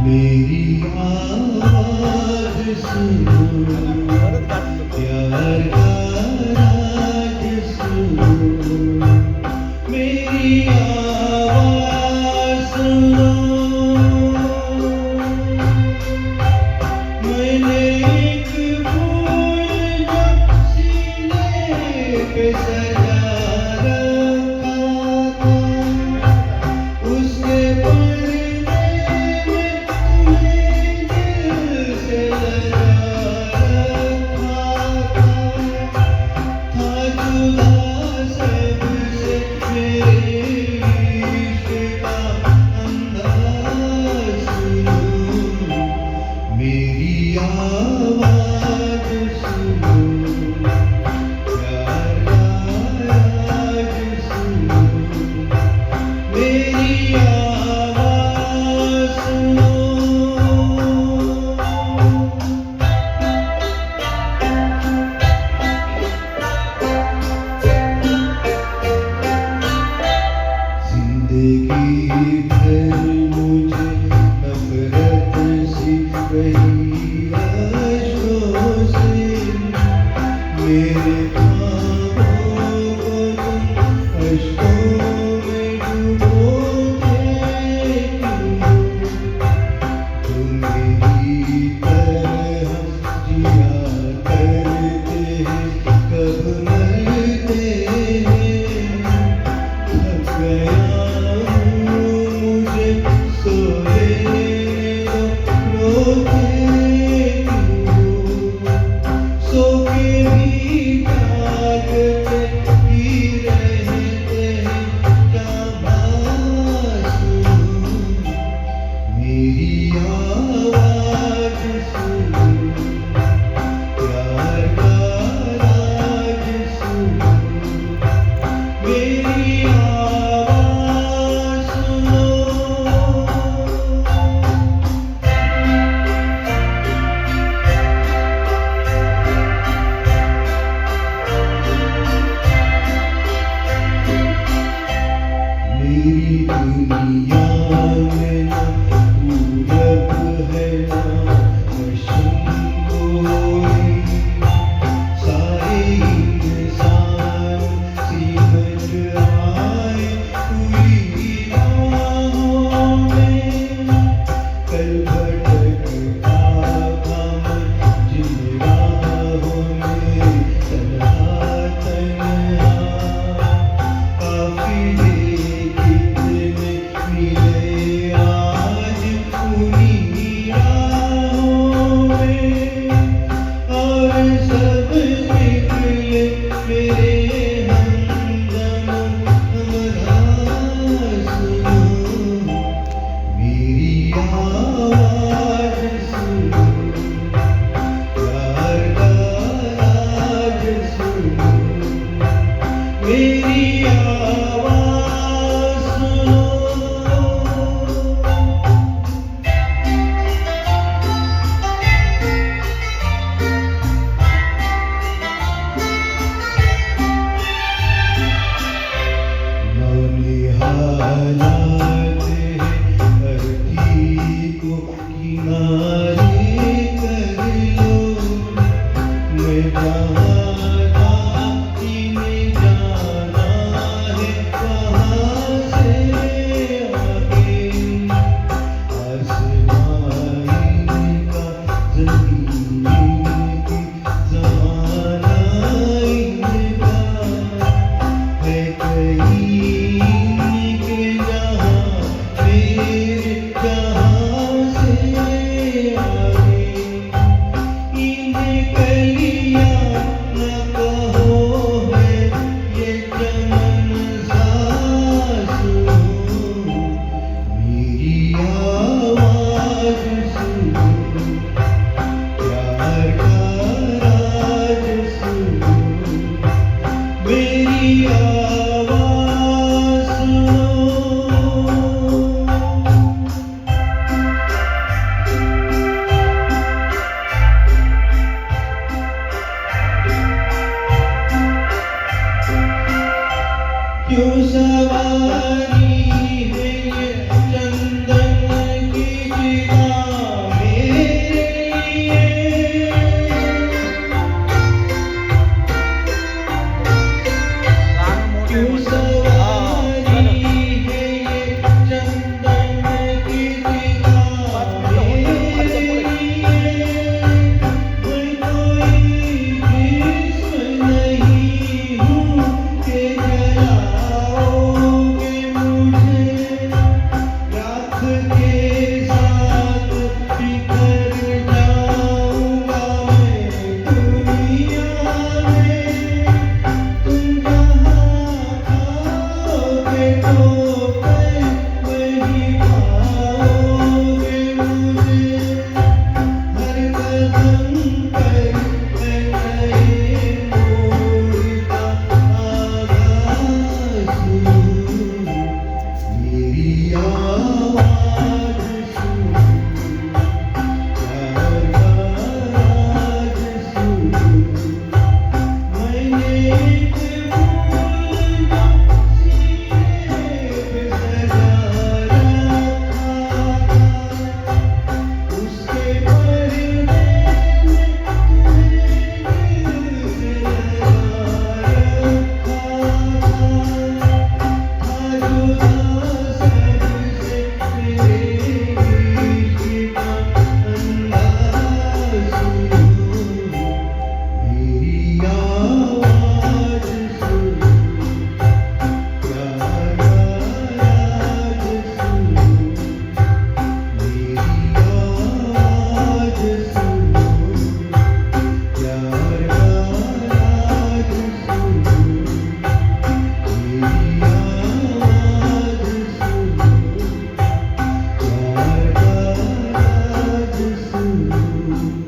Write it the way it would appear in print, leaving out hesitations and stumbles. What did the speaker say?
मेरी आवाज़ सुनो, प्यार का राज सुनो। मेरी आवाज़ सुनो, मैंने एक फूल जो सीने पे सजा रखा था, उसके पर्दे में तुम्हें दिल से लगा रखा था जुदा सबसे मेरे इश्क का अंदाज़ सुनो। मेरी आवाज़ सुनो, प्यार का राज सुनो। मेरी आवाज़ सुनो। जिंदगी भर मुझे नफरत सी रही आशों से, मेरे ख्वाबों को तुम अश्कों में डुबोते क्यों? तुम मेरी तरह जिया करते हैं, कब मरते हैं। थक गया हूँ, मुझे सोने दो, रोते क्यों? सो के भी जागते ही रहते हैं, क्या बात सुनो। मेरी आवाज़ सुनो, प्यार का राज सुनो। मेरी आवाज़ सुनो। मेरी दुनिया में ना पूरब है ना पश्चिम कोई, सारे इंसान सिमट आए पूरी राहों में। कल भटकता था मैं जिन राहों में, तन्हा तन्हा काफिले कितने मिले आज उन्हीं राहों में, और सब निकले मेरे हमदम हमराह सुनो। मेरी आवाज़ सुनो, प्यार का राज सुनो। मेरी आवाज़ सुनो। मौनी हालात है, धरती को किनारे कर लो। मैं जहाँ था इन्हें जाना है वहाँ से आगे। आसमां इनका ज़मीन की ज़माना इनका है, कहीं के जहाँ मेरे जहाँ से आगे। इन्हें कलियाँ न कहो है ये चमन सा सुनो। मेरी आवाज़ सुनो, प्यार का राज सुनो। मेरी आवाज़ सुनो। क्यों सवाल